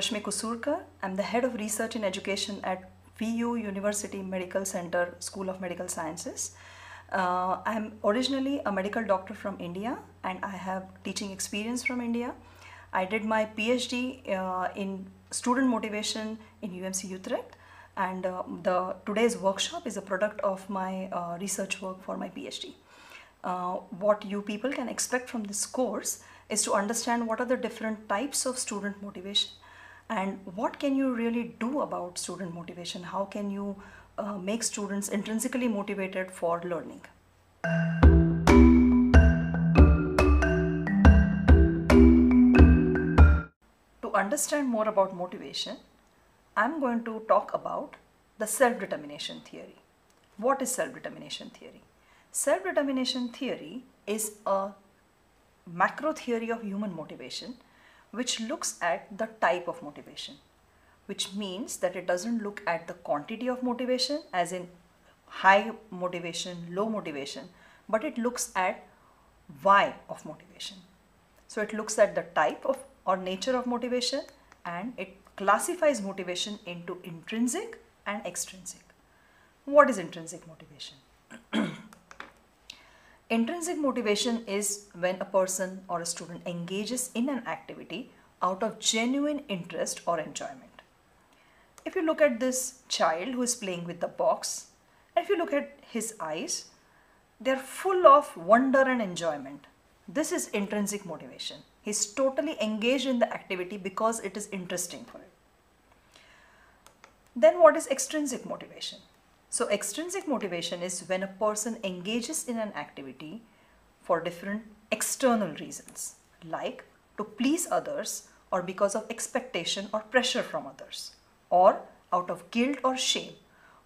Rashmi Kusurkar. I'm the Head of Research and Education at VU University Medical Center School of Medical Sciences. I'm originally a medical doctor from India and I have teaching experience from India. I did my PhD in student motivation in UMC Utrecht, and today's workshop is a product of my research work for my PhD. What you people can expect from this course is to understand what are the different types of student motivation and what can you really do about student motivation. How can you make students intrinsically motivated for learning. To understand more about motivation, I'm going to talk about the self-determination theory. What is self-determination theory? Self-determination theory is a macro theory of human motivation which looks at the type of motivation, which means that it doesn't look at the quantity of motivation as in high motivation, low motivation, but it looks at why of motivation. So it looks at the type of or nature of motivation and it classifies motivation into intrinsic and extrinsic. What is intrinsic motivation? Intrinsic motivation is when a person or a student engages in an activity out of genuine interest or enjoyment. If you look at this child who is playing with the box, and if you look at his eyes, they are full of wonder and enjoyment. This is intrinsic motivation. He's totally engaged in the activity because it is interesting for him. Then what is extrinsic motivation? So extrinsic motivation is when a person engages in an activity for different external reasons, like to please others or because of expectation or pressure from others, or out of guilt or shame,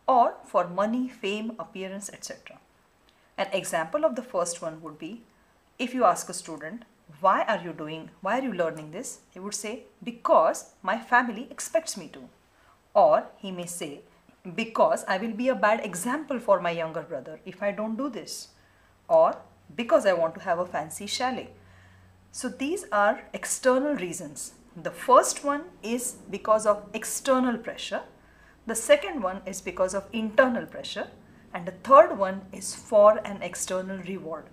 or for money, fame, appearance, etc. An example of the first one would be if you ask a student, why are you learning this? He would say, because my family expects me to. Or he may say, because I will be a bad example for my younger brother if I don't do this. Or because I want to have a fancy chalet. So these are external reasons. The first one is because of external pressure. The second one is because of internal pressure. And the third one is for an external reward.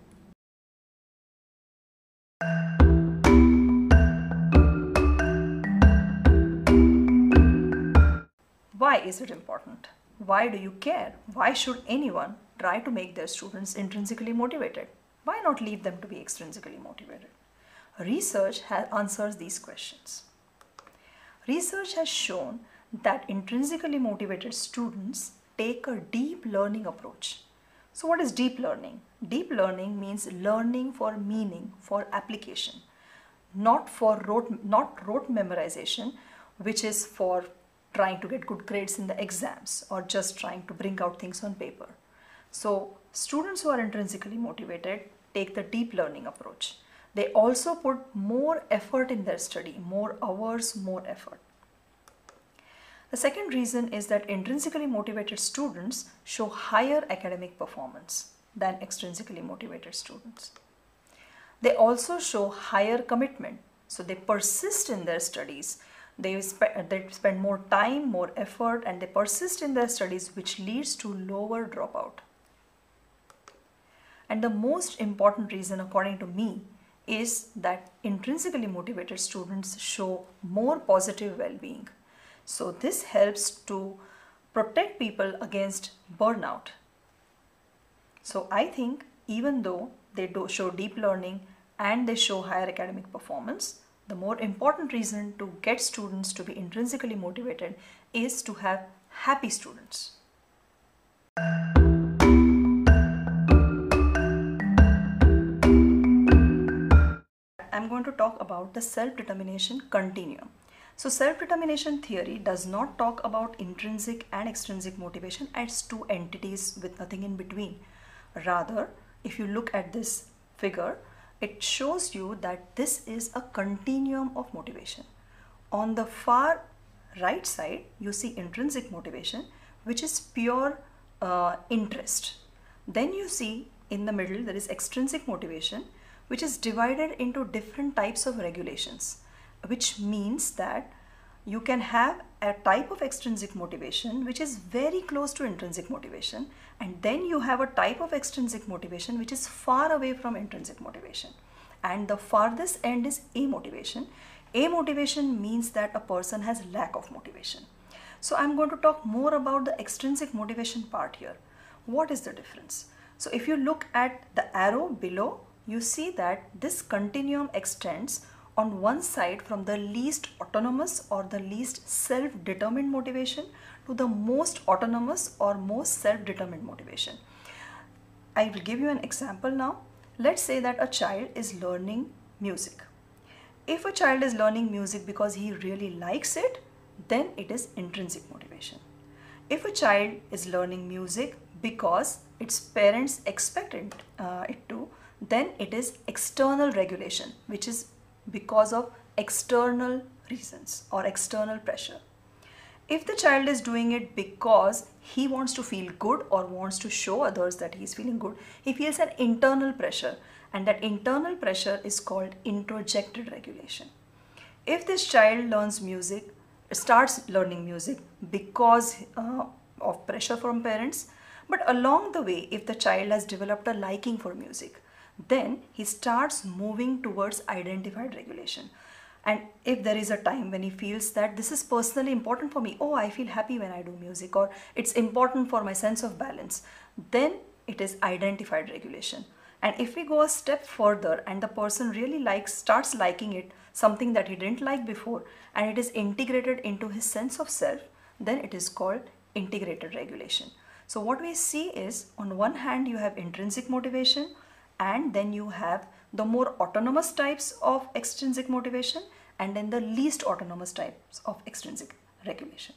Why is it important? Why do you care? Why should anyone try to make their students intrinsically motivated? Why not leave them to be extrinsically motivated? Research answers these questions. Research has shown that intrinsically motivated students take a deep learning approach. So what is deep learning? Deep learning means learning for meaning, for application, not rote memorization, which is for trying to get good grades in the exams or just trying to bring out things on paper. So students who are intrinsically motivated take the deep learning approach. They also put more effort in their study, more hours, more effort. The second reason is that intrinsically motivated students show higher academic performance than extrinsically motivated students. They also show higher commitment, so they persist in their studies. They spend more time, more effort, and they persist in their studies, which leads to lower dropout. And the most important reason, according to me, is that intrinsically motivated students show more positive well-being. So this helps to protect people against burnout. So I think even though they show deep learning and they show higher academic performance, the more important reason to get students to be intrinsically motivated is to have happy students. I'm going to talk about the self-determination continuum. So self-determination theory does not talk about intrinsic and extrinsic motivation as two entities with nothing in between. Rather, if you look at this figure, it shows you that this is a continuum of motivation. On the far right side, you see intrinsic motivation, which is pure interest. Then you see in the middle, there is extrinsic motivation, which is divided into different types of regulations, which means that you can have a type of extrinsic motivation which is very close to intrinsic motivation, and then you have a type of extrinsic motivation which is far away from intrinsic motivation. And the farthest end is amotivation. Amotivation means that a person has lack of motivation. So I'm going to talk more about the extrinsic motivation part here. What is the difference? So if you look at the arrow below, you see that this continuum extends on one side from the least autonomous or the least self-determined motivation to the most autonomous or most self-determined motivation. I will give you an example now. Let's say that a child is learning music. If a child is learning music because he really likes it, then it is intrinsic motivation. If a child is learning music because its parents expect it to, then it is external regulation, which is because of external reasons or external pressure. If the child is doing it because he wants to feel good or wants to show others that he is feeling good, he feels an internal pressure, and that internal pressure is called introjected regulation. If this child starts learning music because of pressure from parents, but along the way, if the child has developed a liking for music, then he starts moving towards identified regulation. And if there is a time when he feels that this is personally important for me, oh, I feel happy when I do music, or it's important for my sense of balance, then it is identified regulation. And if we go a step further and the person really starts liking it, something that he didn't like before, and it is integrated into his sense of self, then it is called integrated regulation. So what we see is, on one hand you have intrinsic motivation, and then you have the more autonomous types of extrinsic motivation, and then the least autonomous types of extrinsic regulation.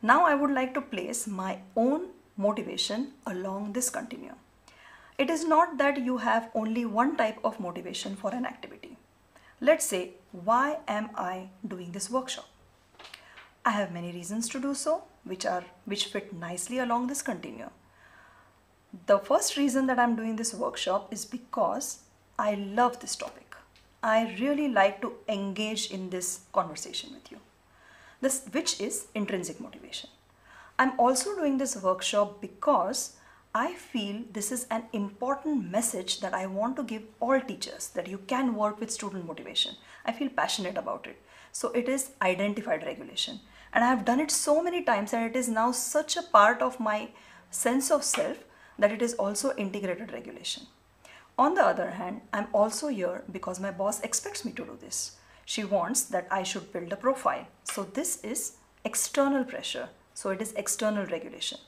Now I would like to place my own motivation along this continuum. It is not that you have only one type of motivation for an activity. Let's say, why am I doing this workshop? I have many reasons to do so, which fit nicely along this continuum. The first reason that I'm doing this workshop is because I love this topic. I really like to engage in this conversation with you, which is intrinsic motivation. I'm also doing this workshop because I feel this is an important message that I want to give all teachers, that you can work with student motivation. I feel passionate about it. So it is identified regulation. And I have done it so many times, and it is now such a part of my sense of self that it is also integrated regulation. On the other hand, I'm also here because my boss expects me to do this. She wants that I should build a profile. So this is external pressure. So it is external regulation.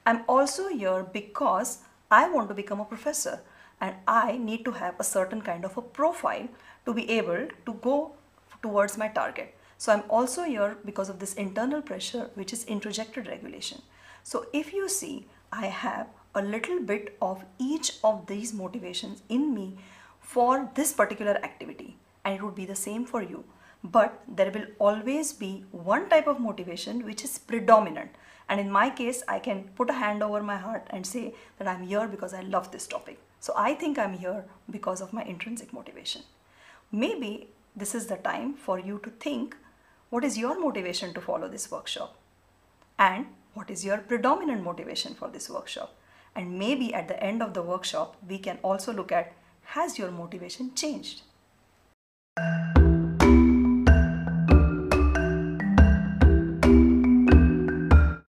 I'm also here because I want to become a professor, and I need to have a certain kind of a profile to be able to go towards my target. So I'm also here because of this internal pressure, which is introjected regulation. So if you see, I have a little bit of each of these motivations in me for this particular activity, and it would be the same for you. But there will always be one type of motivation which is predominant. And in my case, I can put a hand over my heart and say that I'm here because I love this topic. So I think I'm here because of my intrinsic motivation. Maybe this is the time for you to think, what is your motivation to follow this workshop? And what is your predominant motivation for this workshop? And maybe at the end of the workshop, we can also look at, has your motivation changed?